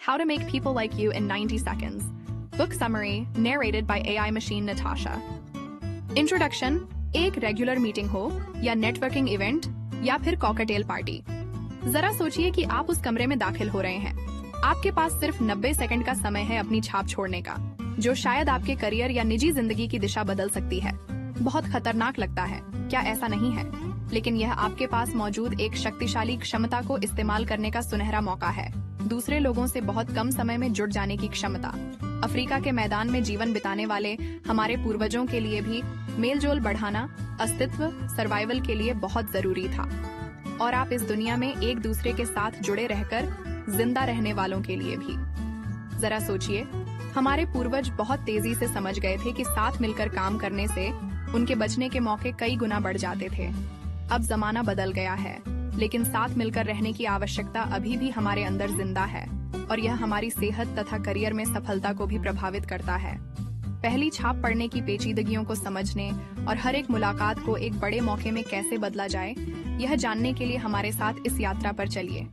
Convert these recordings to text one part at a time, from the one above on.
How to Make People Like You in 90 Seconds. Book summary narrated by AI machine Natasha. Introduction. एक regular meeting हो या networking event या फिर cocktail party, जरा सोचिए कि आप उस कमरे में दाखिल हो रहे हैं। आपके पास सिर्फ 90 सेकंड का समय है अपनी छाप छोड़ने का, जो शायद आपके करियर या निजी जिंदगी की दिशा बदल सकती है। बहुत खतरनाक लगता है, क्या ऐसा नहीं है? लेकिन यह आपके पास मौजूद एक शक्तिशाली क्षमता को इस्तेमाल करने का सुनहरा मौका है। दूसरे लोगों से बहुत कम समय में जुड़ जाने की क्षमता। अफ्रीका के मैदान में जीवन बिताने वाले हमारे पूर्वजों के लिए भी मेलजोल बढ़ाना अस्तित्व सर्वाइवल के लिए बहुत जरूरी था, और आप इस दुनिया में एक दूसरे के साथ जुड़े रहकर जिंदा रहने वालों के लिए भी। जरा सोचिए, हमारे पूर्वज बहुत तेजी से समझ गए थे कि साथ मिलकर काम करने से उनके बचने के मौके कई गुना बढ़ जाते थे। अब जमाना बदल गया है, लेकिन साथ मिलकर रहने की आवश्यकता अभी भी हमारे अंदर जिंदा है, और यह हमारी सेहत तथा करियर में सफलता को भी प्रभावित करता है। पहली छाप पड़ने की पेचीदगियों को समझने और हर एक मुलाकात को एक बड़े मौके में कैसे बदला जाए, यह जानने के लिए हमारे साथ इस यात्रा पर चलिए।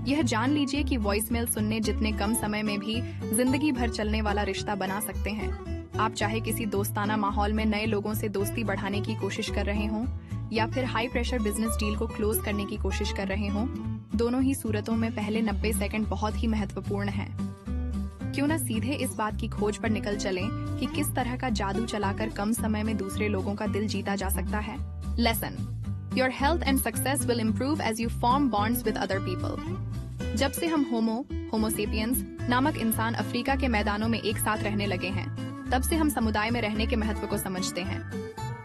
यह जान लीजिए कि वॉइसमेल सुनने जितने कम समय में भी जिंदगी भर चलने वाला रिश्ता बना सकते हैं। आप चाहे किसी दोस्ताना माहौल में नए लोगों से दोस्ती बढ़ाने की कोशिश कर रहे हों या फिर हाई प्रेशर बिजनेस डील को क्लोज करने की कोशिश कर रहे हों, दोनों ही सूरतों में पहले 90 सेकंड बहुत ही महत्वपूर्ण हैं। क्यों न सीधे इस बात की खोज पर निकल चलें कि किस तरह का जादू चलाकर कम समय में दूसरे लोगों का दिल जीता जा सकता है। Lesson: your health and success will improve as you form bonds with other people. जब से हम होमोसेपियंस नामक इंसान अफ्रीका के मैदानों में एक साथ रहने लगे हैं, तब से हम समुदाय में रहने के महत्व को समझते हैं।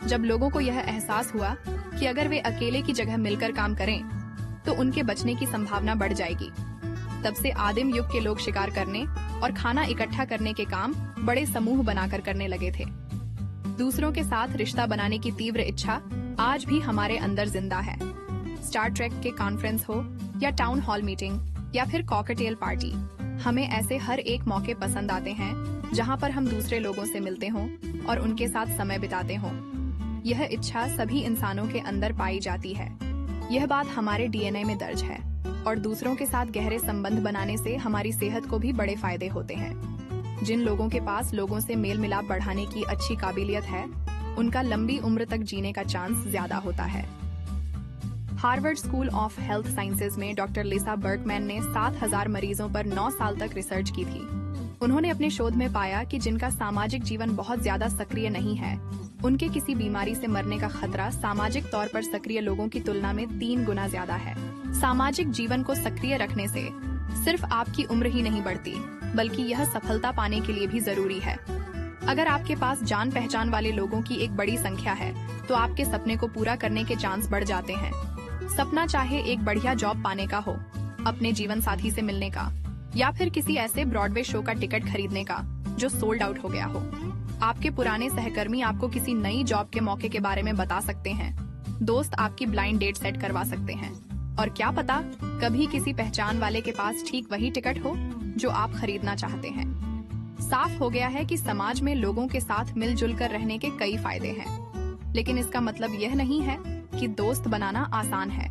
जब लोगों को यह एहसास हुआ कि अगर वे अकेले की जगह मिलकर काम करें तो उनके बचने की संभावना बढ़ जाएगी, तब से आदिम युग के लोग शिकार करने और खाना इकट्ठा करने के काम बड़े समूह बनाकर करने लगे थे। दूसरों के साथ रिश्ता बनाने की तीव्र इच्छा आज भी हमारे अंदर जिंदा है। स्टार ट्रेक के कॉन्फ्रेंस हो या टाउन हॉल मीटिंग या फिर कॉकटेल पार्टी, हमें ऐसे हर एक मौके पसंद आते हैं जहां पर हम दूसरे लोगों से मिलते हों और उनके साथ समय बिताते हों। यह इच्छा सभी इंसानों के अंदर पाई जाती है। यह बात हमारे डीएनए में दर्ज है, और दूसरों के साथ गहरे संबंध बनाने से हमारी सेहत को भी बड़े फायदे होते हैं। जिन लोगों के पास लोगों से मेल मिलाप बढ़ाने की अच्छी काबिलियत है, उनका लंबी उम्र तक जीने का चांस ज्यादा होता है। Harvard school of health sciences में डॉक्टर लिसा बर्कमैन ने 7000 मरीजों पर 9 साल तक रिसर्च की थी। उन्होंने अपने शोध में पाया कि जिनका सामाजिक जीवन बहुत ज्यादा सक्रिय नहीं है, उनके किसी बीमारी से मरने का खतरा सामाजिक तौर पर सक्रिय लोगों की तुलना में 3 गुना ज्यादा है। सामाजिक जीवन को सक्रिय रखने से सिर्फ आपकी उम्र ही नहीं बढ़ती, बल्कि यह सफलता पाने के लिए भी जरूरी है। अगर आपके पास जान पहचान वाले लोगों की एक बड़ी संख्या है, तो आपके सपने को पूरा करने के चांस बढ़ जाते हैं। सपना चाहे एक बढ़िया जॉब पाने का हो, अपने जीवन साथी से मिलने का, या फिर किसी ऐसे ब्रॉडवे शो का टिकट खरीदने का जो सोल्ड आउट हो गया हो। आपके पुराने सहकर्मी आपको किसी नई जॉब के मौके के बारे में बता सकते हैं। दोस्त आपकी ब्लाइंड डेट सेट करवा सकते हैं, और क्या पता कभी किसी पहचान वाले के पास ठीक वही टिकट हो जो आप खरीदना चाहते हैं। साफ हो गया है कि समाज में लोगों के साथ मिलजुल कर रहने के कई फायदे हैं, लेकिन इसका मतलब यह नहीं है कि दोस्त बनाना आसान है,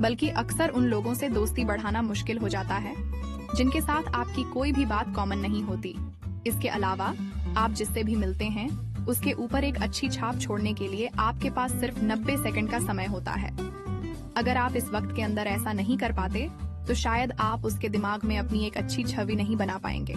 बल्कि अक्सर उन लोगों से दोस्ती बढ़ाना मुश्किल हो जाता है जिनके साथ आपकी कोई भी बात कॉमन नहीं होती। इसके अलावा आप जिससे भी मिलते हैं, उसके ऊपर एक अच्छी छाप छोड़ने के लिए आपके पास सिर्फ 90 सेकंड का समय होता है। अगर आप इस वक्त के अंदर ऐसा नहीं कर पाते, तो शायद आप उसके दिमाग में अपनी एक अच्छी छवि नहीं बना पाएंगे।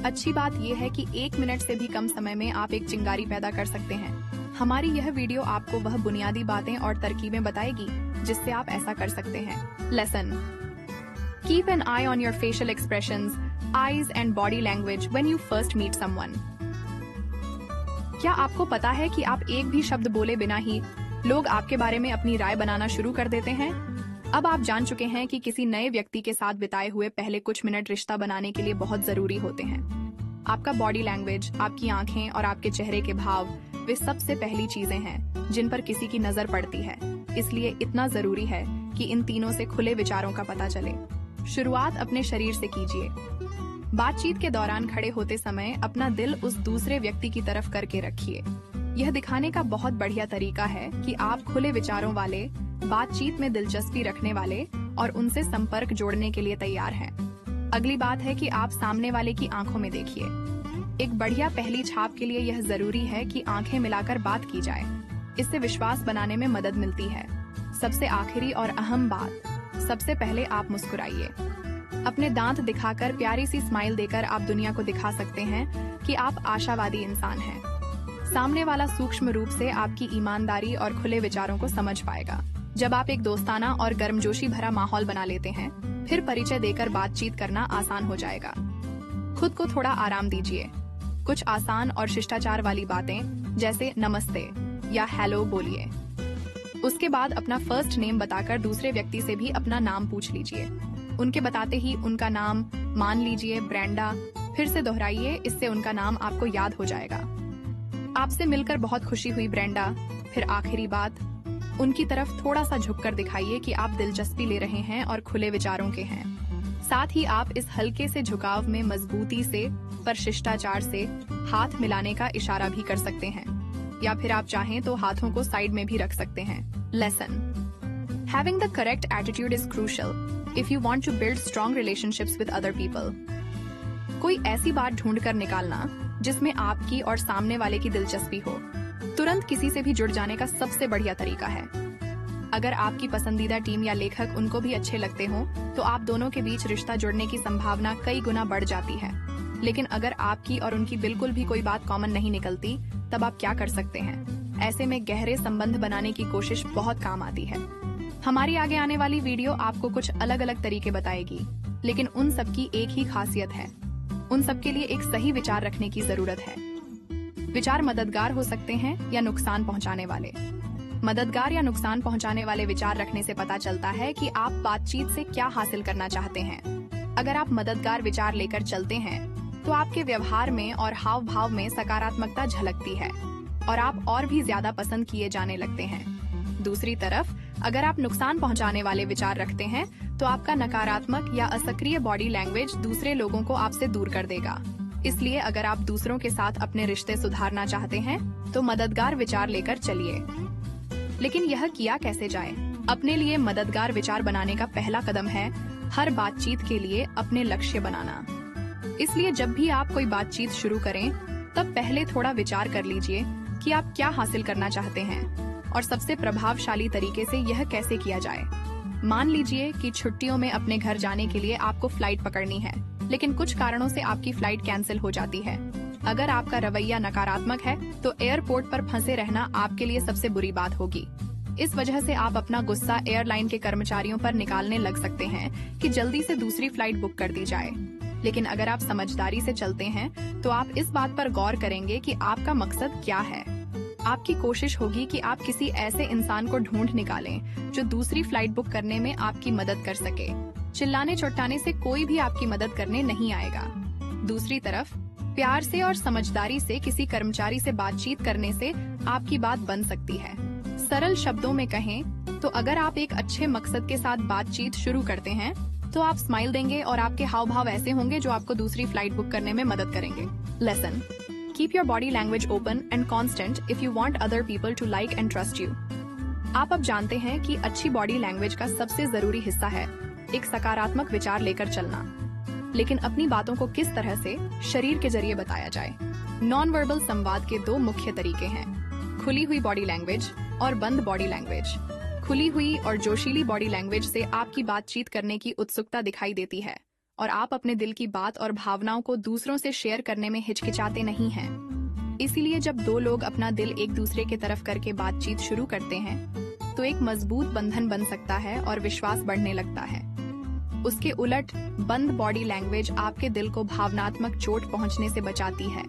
अच्छी बात यह है कि 1 मिनट से भी कम समय में आप एक चिंगारी पैदा कर सकते हैं। हमारी यह वीडियो आपको वह बुनियादी बातें और तरकीबें बताएगी जिससे आप ऐसा कर सकते हैं। Lesson: keep an I on your facial expressions, eyes and body language when you first meet someone. क्या आपको पता है कि आप एक भी शब्द बोले बिना ही लोग आपके बारे में अपनी राय बनाना शुरू कर देते हैं? अब आप जान चुके हैं कि किसी नए व्यक्ति के साथ बिताए हुए पहले कुछ मिनट रिश्ता बनाने के लिए बहुत जरूरी होते हैं। आपका बॉडी लैंग्वेज, आपकी आंखें और आपके चेहरे के भाव, वे सबसे पहली चीजें हैं जिन पर किसी की नजर पड़ती है। इसलिए इतना जरूरी है कि इन तीनों से खुले विचारों का पता चले। शुरुआत अपने शरीर से कीजिए। बातचीत के दौरान खड़े होते समय अपना दिल उस दूसरे व्यक्ति की तरफ करके रखिए। यह दिखाने का बहुत बढ़िया तरीका है कि आप खुले विचारों वाले, बातचीत में दिलचस्पी रखने वाले और उनसे संपर्क जोड़ने के लिए तैयार हैं। अगली बात है कि आप सामने वाले की आंखों में देखिए। एक बढ़िया पहली छाप के लिए यह जरूरी है कि आंखें मिलाकर बात की जाए। इससे विश्वास बनाने में मदद मिलती है। सबसे आखिरी और अहम बात, सबसे पहले आप मुस्कुराइए। अपने दांत दिखाकर प्यारी सी स्माइल देकर आप दुनिया को दिखा सकते हैं कि आप आशावादी इंसान हैं। सामने वाला सूक्ष्म रूप से आपकी ईमानदारी और खुले विचारों को समझ पाएगा। जब आप एक दोस्ताना और गर्मजोशी भरा माहौल बना लेते हैं, फिर परिचय देकर बातचीत करना आसान हो जाएगा। खुद को थोड़ा आराम दीजिए। कुछ आसान और शिष्टाचार वाली बातें जैसे नमस्ते या हेलो बोलिए। उसके बाद अपना फर्स्ट नेम बताकर दूसरे व्यक्ति से भी अपना नाम पूछ लीजिए। उनके बताते ही उनका नाम मान लीजिए ब्रेंडा, फिर से दोहराइए, इससे उनका नाम आपको याद हो जाएगा। आपसे मिलकर बहुत खुशी हुई ब्रेंडा। फिर आखिरी बात, उनकी तरफ थोड़ा सा झुककर दिखाइए कि आप दिलचस्पी ले रहे हैं और खुले विचारों के हैं। साथ ही आप इस हल्के से झुकाव में मजबूती से पर शिष्टाचार से हाथ मिलाने का इशारा भी कर सकते हैं, या फिर आप चाहें तो हाथों को साइड में भी रख सकते हैं। Lesson: Having the correct attitude is crucial if you want to build strong relationships with other people. कोई ऐसी बात ढूंढकर निकालना जिसमें आपकी और सामने वाले की दिलचस्पी हो, तुरंत किसी से भी जुड़ जाने का सबसे बढ़िया तरीका है। अगर आपकी पसंदीदा टीम या लेखक उनको भी अच्छे लगते हों, तो आप दोनों के बीच रिश्ता जुड़ने की संभावना कई गुना बढ़ जाती है। लेकिन अगर आपकी और उनकी बिल्कुल भी कोई बात कॉमन नहीं निकलती, तब आप क्या कर सकते हैं? ऐसे में गहरे संबंध बनाने की कोशिश बहुत काम आती है। हमारी आगे आने वाली वीडियो आपको कुछ अलग अलग तरीके बताएगी, लेकिन उन सबकी एक ही खासियत है। उन सबके लिए एक सही विचार रखने की जरूरत है। विचार मददगार हो सकते हैं या नुकसान पहुंचाने वाले। मददगार या नुकसान पहुंचाने वाले विचार रखने से पता चलता है कि आप बातचीत से क्या हासिल करना चाहते हैं। अगर आप मददगार विचार लेकर चलते हैं, तो आपके व्यवहार में और हाव भाव में सकारात्मकता झलकती है और आप और भी ज्यादा पसंद किए जाने लगते हैं। दूसरी तरफ, अगर आप नुकसान पहुंचाने वाले विचार रखते हैं, तो आपका नकारात्मक या असक्रिय बॉडी लैंग्वेज दूसरे लोगों को आपसे दूर कर देगा। इसलिए अगर आप दूसरों के साथ अपने रिश्ते सुधारना चाहते हैं, तो मददगार विचार लेकर चलिए। लेकिन यह किया कैसे जाए? अपने लिए मददगार विचार बनाने का पहला कदम है हर बातचीत के लिए अपने लक्ष्य बनाना। इसलिए जब भी आप कोई बातचीत शुरू करें, तब पहले थोड़ा विचार कर लीजिए कि आप क्या हासिल करना चाहते हैं और सबसे प्रभावशाली तरीके से यह कैसे किया जाए। मान लीजिए कि छुट्टियों में अपने घर जाने के लिए आपको फ्लाइट पकड़नी है, लेकिन कुछ कारणों से आपकी फ्लाइट कैंसिल हो जाती है। अगर आपका रवैया नकारात्मक है, तो एयरपोर्ट पर फंसे रहना आपके लिए सबसे बुरी बात होगी। इस वजह से आप अपना गुस्सा एयरलाइन के कर्मचारियों पर निकालने लग सकते हैं कि जल्दी से दूसरी फ्लाइट बुक कर दी जाए। लेकिन अगर आप समझदारी से चलते हैं, तो आप इस बात पर गौर करेंगे कि आपका मकसद क्या है। आपकी कोशिश होगी कि आप किसी ऐसे इंसान को ढूंढ निकालें जो दूसरी फ्लाइट बुक करने में आपकी मदद कर सके। चिल्लाने चुट्टाने से कोई भी आपकी मदद करने नहीं आएगा। दूसरी तरफ, प्यार से और समझदारी से किसी कर्मचारी से बातचीत करने से आपकी बात बन सकती है। सरल शब्दों में कहें तो अगर आप एक अच्छे मकसद के साथ बातचीत शुरू करते हैं, तो आप स्माइल देंगे और आपके हाव भाव ऐसे होंगे जो आपको दूसरी फ्लाइट बुक करने में मदद करेंगे। Lesson: Keep your body language open and constant if you want other people to like and trust you. आप अब जानते हैं कि अच्छी बॉडी लैंग्वेज का सबसे जरूरी हिस्सा है एक सकारात्मक विचार लेकर चलना। लेकिन अपनी बातों को किस तरह से शरीर के जरिए बताया जाए? नॉन वर्बल संवाद के दो मुख्य तरीके हैं, खुली हुई बॉडी लैंग्वेज और बंद बॉडी लैंग्वेज। खुली हुई और जोशीली बॉडी लैंग्वेज से आपकी बातचीत करने की उत्सुकता दिखाई देती है और आप अपने दिल की बात और भावनाओं को दूसरों से शेयर करने में हिचकिचाते नहीं हैं। इसीलिए जब दो लोग अपना दिल एक दूसरे की तरफ करके बातचीत शुरू करते हैं, तो एक मजबूत बंधन बन सकता है और विश्वास बढ़ने लगता है। उसके उलट बंद बॉडी लैंग्वेज आपके दिल को भावनात्मक चोट पहुंचने से बचाती है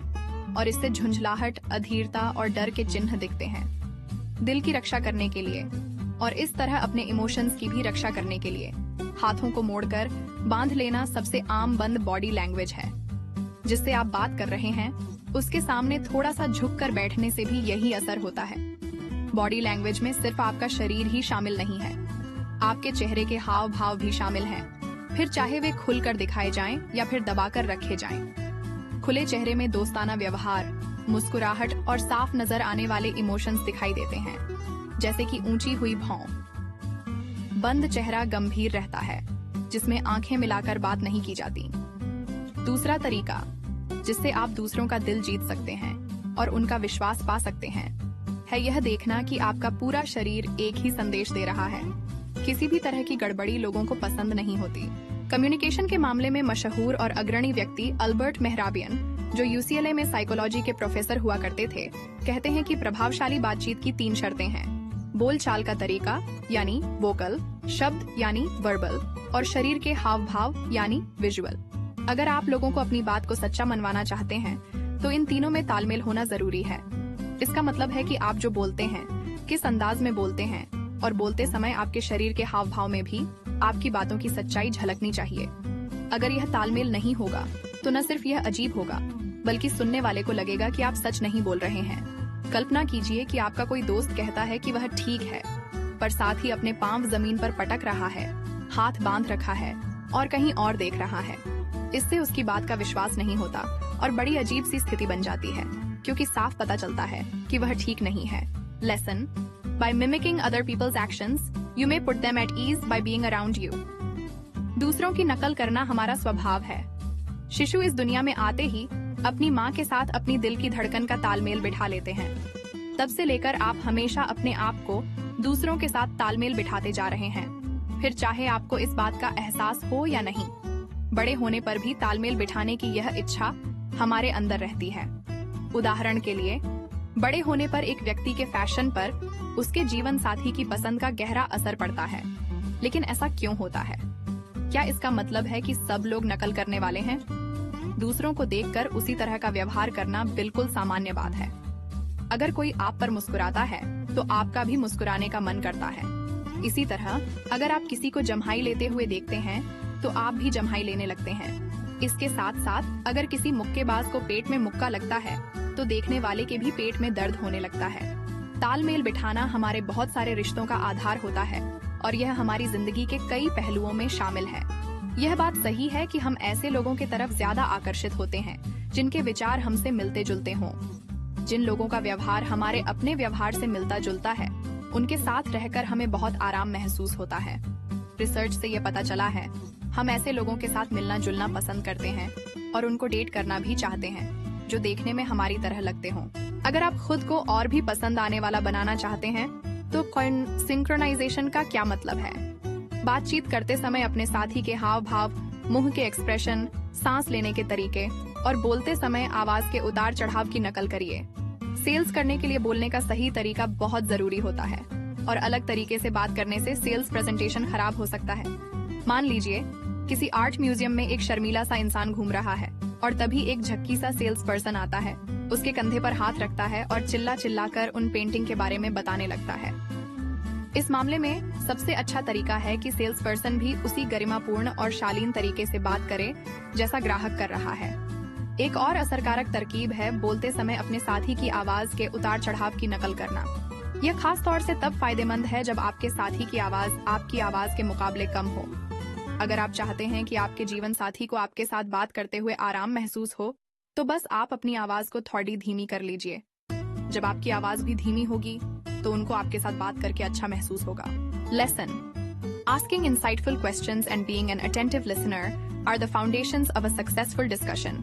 और इससे झुंझलाहट, अधीरता और डर के चिन्ह दिखते हैं। दिल की रक्षा करने के लिए और इस तरह अपने इमोशंस की भी रक्षा करने के लिए हाथों को मोड़कर बांध लेना सबसे आम बंद बॉडी लैंग्वेज है। जिससे आप बात कर रहे हैं, उसके सामने थोड़ा सा झुककर बैठने से भी यही असर होता है। बॉडी लैंग्वेज में सिर्फ आपका शरीर ही शामिल नहीं है, आपके चेहरे के हाव भाव भी शामिल हैं। फिर चाहे वे खुलकर दिखाए जाएं या फिर दबाकर रखे जाएं। खुले चेहरे में दोस्ताना व्यवहार, मुस्कुराहट और साफ नजर आने वाले इमोशंस दिखाई देते हैं, जैसे कि ऊंची हुई भौं। बंद चेहरा गंभीर रहता है, जिसमें आंखें मिलाकर बात नहीं की जाती। दूसरा तरीका जिससे आप दूसरों का दिल जीत सकते हैं और उनका विश्वास पा सकते हैं है यह देखना कि आपका पूरा शरीर एक ही संदेश दे रहा है। किसी भी तरह की गड़बड़ी लोगों को पसंद नहीं होती। कम्युनिकेशन के मामले में मशहूर और अग्रणी व्यक्ति अल्बर्ट मेहराबियन, जो UCLA में साइकोलॉजी के प्रोफेसर हुआ करते थे, कहते हैं कि प्रभावशाली बातचीत की 3 शर्तें हैं: बोलचाल का तरीका यानी वोकल, शब्द यानी वर्बल, और शरीर के हाव भाव यानी विजुअल। अगर आप लोगों को अपनी बात को सच्चा मनवाना चाहते हैं तो इन तीनों में तालमेल होना जरूरी है। इसका मतलब है कि आप जो बोलते हैं, किस अंदाज में बोलते हैं, और बोलते समय आपके शरीर के हाव भाव में भी आपकी बातों की सच्चाई झलकनी चाहिए। अगर यह तालमेल नहीं होगा तो न सिर्फ यह अजीब होगा, बल्कि सुनने वाले को लगेगा कि आप सच नहीं बोल रहे हैं। कल्पना कीजिए कि आपका कोई दोस्त कहता है कि वह ठीक है, पर साथ ही अपने पांव जमीन पर पटक रहा है, हाथ बांध रखा है और कहीं और देख रहा है। इससे उसकी बात का विश्वास नहीं होता और बड़ी अजीब सी स्थिति बन जाती है, क्योंकि साफ पता चलता है कि वह ठीक नहीं है। Lesson: By mimicking other people's actions, you may put them at ease by being around you. दूसरों की नकल करना हमारा स्वभाव है। शिशु इस दुनिया में आते ही अपनी माँ के साथ अपनी दिल की धड़कन का तालमेल बिठा लेते हैं। तब से लेकर आप हमेशा अपने आप को दूसरों के साथ तालमेल बिठाते जा रहे हैं, फिर चाहे आपको इस बात का एहसास हो या नहीं। बड़े होने पर भी तालमेल बिठाने की यह इच्छा हमारे अंदर रहती है। उदाहरण के लिए, बड़े होने पर एक व्यक्ति के फैशन पर उसके जीवन साथी की पसंद का गहरा असर पड़ता है। लेकिन ऐसा क्यों होता है? क्या इसका मतलब है कि सब लोग नकल करने वाले हैं? दूसरों को देखकर उसी तरह का व्यवहार करना बिल्कुल सामान्य बात है। अगर कोई आप पर मुस्कुराता है तो आपका भी मुस्कुराने का मन करता है। इसी तरह अगर आप किसी को जम्हाई लेते हुए देखते हैं तो आप भी जम्हाई लेने लगते हैं। इसके साथ साथ अगर किसी मुक्केबाज को पेट में मुक्का लगता है तो देखने वाले के भी पेट में दर्द होने लगता है। तालमेल बिठाना हमारे बहुत सारे रिश्तों का आधार होता है और यह हमारी जिंदगी के कई पहलुओं में शामिल है। यह बात सही है कि हम ऐसे लोगों की तरफ ज्यादा आकर्षित होते हैं जिनके विचार हमसे मिलते जुलते हों। जिन लोगों का व्यवहार हमारे अपने व्यवहार से मिलता जुलता है, उनके साथ रहकर हमें बहुत आराम महसूस होता है। रिसर्च से ये पता चला है, हम ऐसे लोगों के साथ मिलना जुलना पसंद करते हैं और उनको डेट करना भी चाहते हैं जो देखने में हमारी तरह लगते हों। अगर आप खुद को और भी पसंद आने वाला बनाना चाहते हैं तो सिंक्रोनाइजेशन का क्या मतलब है? बातचीत करते समय अपने साथी के हाव भाव, मुंह के एक्सप्रेशन, सांस लेने के तरीके और बोलते समय आवाज के उतार चढ़ाव की नकल करिए। सेल्स करने के लिए बोलने का सही तरीका बहुत जरूरी होता है और अलग तरीके से बात करने से सेल्स प्रेजेंटेशन खराब हो सकता है। मान लीजिए किसी आर्ट म्यूजियम में एक शर्मीला सा इंसान घूम रहा है और तभी एक झक्की सा सेल्स पर्सन आता है, उसके कंधे पर हाथ रखता है और चिल्ला चिल्ला कर उन पेंटिंग के बारे में बताने लगता है। इस मामले में सबसे अच्छा तरीका है कि सेल्स पर्सन भी उसी गरिमापूर्ण और शालीन तरीके से बात करे जैसा ग्राहक कर रहा है। एक और असरकारक तरकीब है बोलते समय अपने साथी की आवाज के उतार चढ़ाव की नकल करना। यह खास तौर से तब फायदेमंद है जब आपके साथी की आवाज आपकी आवाज के मुकाबले कम हो। अगर आप चाहते हैं कि आपके जीवन साथी को आपके साथ बात करते हुए आराम महसूस हो, तो बस आप अपनी आवाज को थोड़ी धीमी कर लीजिए। जब आपकी आवाज भी धीमी होगी तो उनको आपके साथ बात करके अच्छा महसूस होगा। Lesson: Asking insightful questions and being an attentive listener are the foundations of a successful discussion.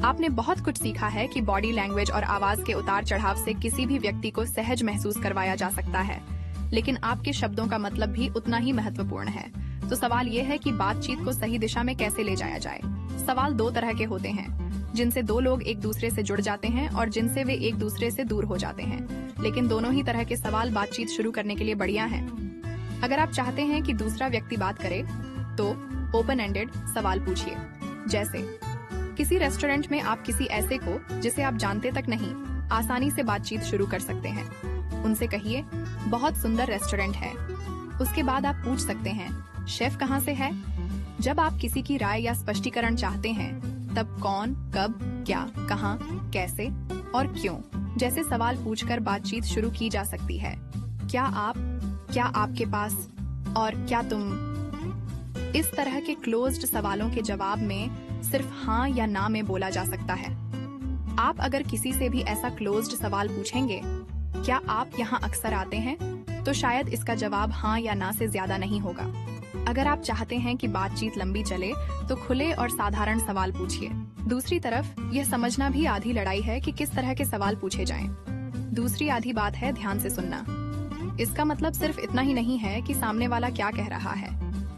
आपने बहुत कुछ सीखा है कि बॉडी लैंग्वेज और आवाज के उतार चढ़ाव से किसी भी व्यक्ति को सहज महसूस करवाया जा सकता है, लेकिन आपके शब्दों का मतलब भी उतना ही महत्वपूर्ण है। तो सवाल ये है कि बातचीत को सही दिशा में कैसे ले जाया जाए। सवाल 2 तरह के होते हैं, जिनसे 2 लोग एक दूसरे से जुड़ जाते हैं और जिनसे वे एक दूसरे से दूर हो जाते हैं। लेकिन दोनों ही तरह के सवाल बातचीत शुरू करने के लिए बढ़िया हैं। अगर आप चाहते हैं कि दूसरा व्यक्ति बात करे तो ओपन एंडेड सवाल पूछिए। जैसे किसी रेस्टोरेंट में आप किसी ऐसे को जिसे आप जानते तक नहीं आसानी से बातचीत शुरू कर सकते हैं। उनसे कहिए, बहुत सुंदर रेस्टोरेंट है। उसके बाद आप पूछ सकते हैं, शेफ कहाँ से है? जब आप किसी की राय या स्पष्टीकरण चाहते हैं तब कौन, कब, क्या, कहाँ, कैसे और क्यों जैसे सवाल पूछकर बातचीत शुरू की जा सकती है। क्या आप, क्या आपके पास और क्या तुम? इस तरह के क्लोज्ड सवालों के जवाब में सिर्फ हाँ या ना में बोला जा सकता है। आप अगर किसी से भी ऐसा क्लोज्ड सवाल पूछेंगे, क्या आप यहाँ अक्सर आते हैं, तो शायद इसका जवाब हाँ या ना से ज्यादा नहीं होगा। अगर आप चाहते हैं कि बातचीत लंबी चले तो खुले और साधारण सवाल पूछिए। दूसरी तरफ यह समझना भी आधी लड़ाई है कि किस तरह के सवाल पूछे जाएं। दूसरी आधी बात है ध्यान से सुनना। इसका मतलब सिर्फ इतना ही नहीं है कि सामने वाला क्या कह रहा है,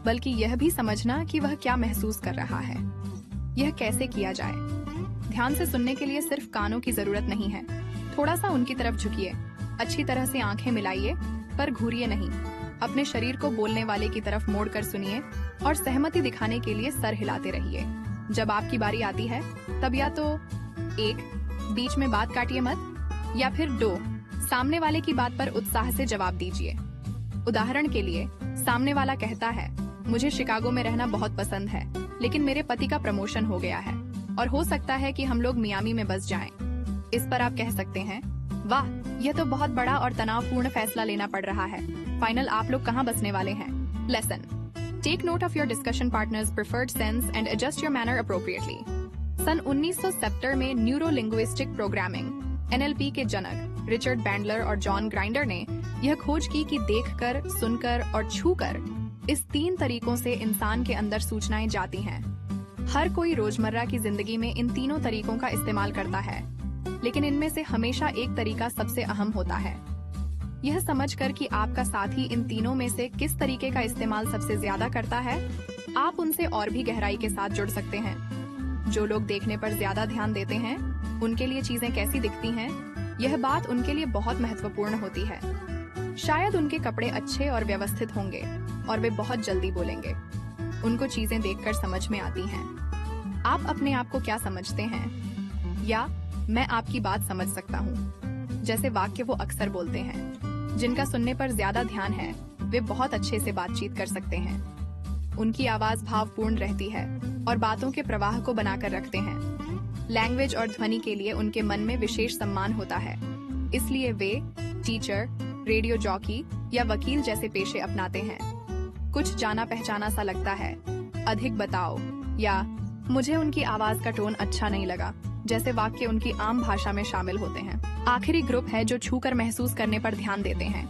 बल्कि यह भी समझना कि वह क्या महसूस कर रहा है। यह कैसे किया जाए? ध्यान से सुनने के लिए सिर्फ कानों की जरूरत नहीं है। थोड़ा सा उनकी तरफ झुकिए, अच्छी तरह से आंखें मिलाइए, पर घूरिए नहीं। अपने शरीर को बोलने वाले की तरफ मोड़कर सुनिए और सहमति दिखाने के लिए सर हिलाते रहिए। जब आपकी बारी आती है तब या तो 1, बीच में बात काटिए मत, या फिर 2, सामने वाले की बात पर उत्साह से जवाब दीजिए। उदाहरण के लिए, सामने वाला कहता है, मुझे शिकागो में रहना बहुत पसंद है, लेकिन मेरे पति का प्रमोशन हो गया है और हो सकता है कि हम लोग मियामी में बस जाएं। इस पर आप कह सकते हैं, वाह, यह तो बहुत बड़ा और तनावपूर्ण फैसला लेना पड़ रहा है। फाइनल, आप लोग कहाँ बसने वाले हैं? Lesson, take note of your discussion partners preferred sense and adjust your manner appropriately. सन 1970 में न्यूरो लिंग्विस्टिक प्रोग्रामिंग NLP के जनक रिचर्ड बैंडलर और जॉन ग्राइंडर ने यह खोज की कि देखकर, सुनकर और छूकर, इस 3 तरीकों से इंसान के अंदर सूचनाएं जाती हैं। हर कोई रोजमर्रा की जिंदगी में इन तीनों तरीकों का इस्तेमाल करता है, लेकिन इनमें से हमेशा एक तरीका सबसे अहम होता है। यह समझकर कि आपका साथी इन तीनों में से किस तरीके का इस्तेमाल सबसे ज्यादा करता है, आप उनसे और भी गहराई के साथ जुड़ सकते हैं। जो लोग देखने पर ज्यादा ध्यान देते हैं, उनके लिए चीजें कैसी दिखती हैं, यह बात उनके लिए बहुत महत्वपूर्ण होती है। शायद उनके कपड़े अच्छे और व्यवस्थित होंगे और वे बहुत जल्दी बोलेंगे। उनको चीजें देखकर समझ में आती हैं। आप अपने आप को क्या समझते हैं? या मैं आपकी बात समझ सकता हूँ जैसे वाक्य वो अक्सर बोलते हैं। जिनका सुनने पर ज्यादा ध्यान है, वे बहुत अच्छे से बातचीत कर सकते हैं। उनकी आवाज भावपूर्ण रहती है और बातों के प्रवाह को बनाकर रखते हैं। लैंग्वेज और ध्वनि के लिए उनके मन में विशेष सम्मान होता है, इसलिए वे टीचर, रेडियो जॉकी या वकील जैसे पेशे अपनाते हैं। कुछ जाना पहचाना सा लगता है, अधिक बताओ, या मुझे उनकी आवाज का टोन अच्छा नहीं लगा जैसे वाक्य उनकी आम भाषा में शामिल होते हैं। आखिरी ग्रुप है जो छूकर महसूस करने पर ध्यान देते हैं।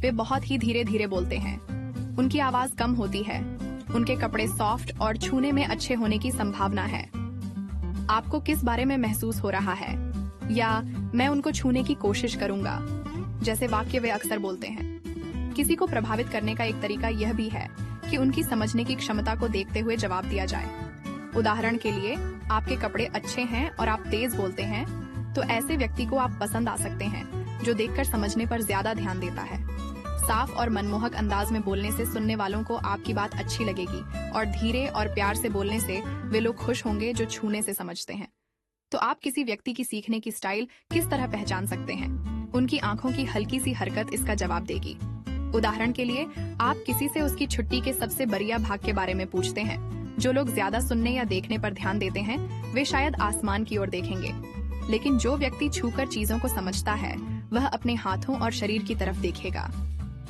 वे बहुत ही धीरे धीरे बोलते हैं। उनकी आवाज कम होती है। उनके कपड़े सॉफ्ट और छूने में अच्छे होने की संभावना है। आपको किस बारे में महसूस हो रहा है? या मैं उनको छूने की कोशिश करूंगा जैसे वाक्य वे अक्सर बोलते हैं। किसी को प्रभावित करने का एक तरीका यह भी है कि उनकी समझने की क्षमता को देखते हुए जवाब दिया जाए। उदाहरण के लिए, आपके कपड़े अच्छे हैं और आप तेज बोलते हैं, तो ऐसे व्यक्ति को आप पसंद आ सकते हैं जो देखकर समझने पर ज्यादा ध्यान देता है। साफ और मनमोहक अंदाज में बोलने से सुनने वालों को आपकी बात अच्छी लगेगी और धीरे और प्यार से बोलने से वे लोग खुश होंगे जो छूने से समझते हैं। तो आप किसी व्यक्ति की सीखने की स्टाइल किस तरह पहचान सकते हैं? उनकी आंखों की हल्की सी हरकत इसका जवाब देगी। उदाहरण के लिए, आप किसी से उसकी छुट्टी के सबसे बढ़िया भाग के बारे में पूछते हैं। जो लोग ज्यादा सुनने या देखने पर ध्यान देते हैं, वे शायद आसमान की ओर देखेंगे, लेकिन जो व्यक्ति छूकर चीजों को समझता है, वह अपने हाथों और शरीर की तरफ देखेगा।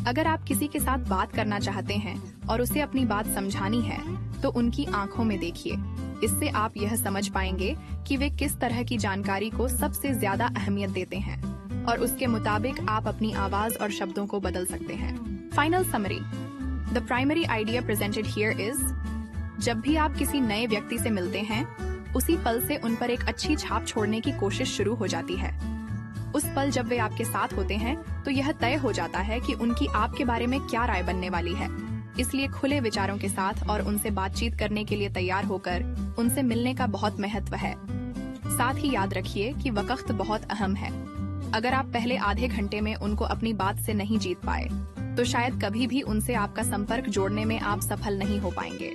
अगर आप किसी के साथ बात करना चाहते हैं और उसे अपनी बात समझानी है, तो उनकी आंखों में देखिए। इससे आप यह समझ पाएंगे कि वे किस तरह की जानकारी को सबसे ज्यादा अहमियत देते हैं, और उसके मुताबिक आप अपनी आवाज और शब्दों को बदल सकते हैं। Final summary, the primary idea presented here is, जब भी आप किसी नए व्यक्ति से मिलते हैं, उसी पल से उन पर एक अच्छी छाप छोड़ने की कोशिश शुरू हो जाती है। उस पल जब वे आपके साथ होते हैं, तो यह तय हो जाता है कि उनकी आपके बारे में क्या राय बनने वाली है। इसलिए खुले विचारों के साथ और उनसे बातचीत करने के लिए तैयार होकर उनसे मिलने का बहुत महत्व है। साथ ही याद रखिए कि वक्त बहुत अहम है। अगर आप पहले आधे घंटे में उनको अपनी बात से नहीं जीत पाए, तो शायद कभी भी उनसे आपका संपर्क जोड़ने में आप सफल नहीं हो पाएंगे।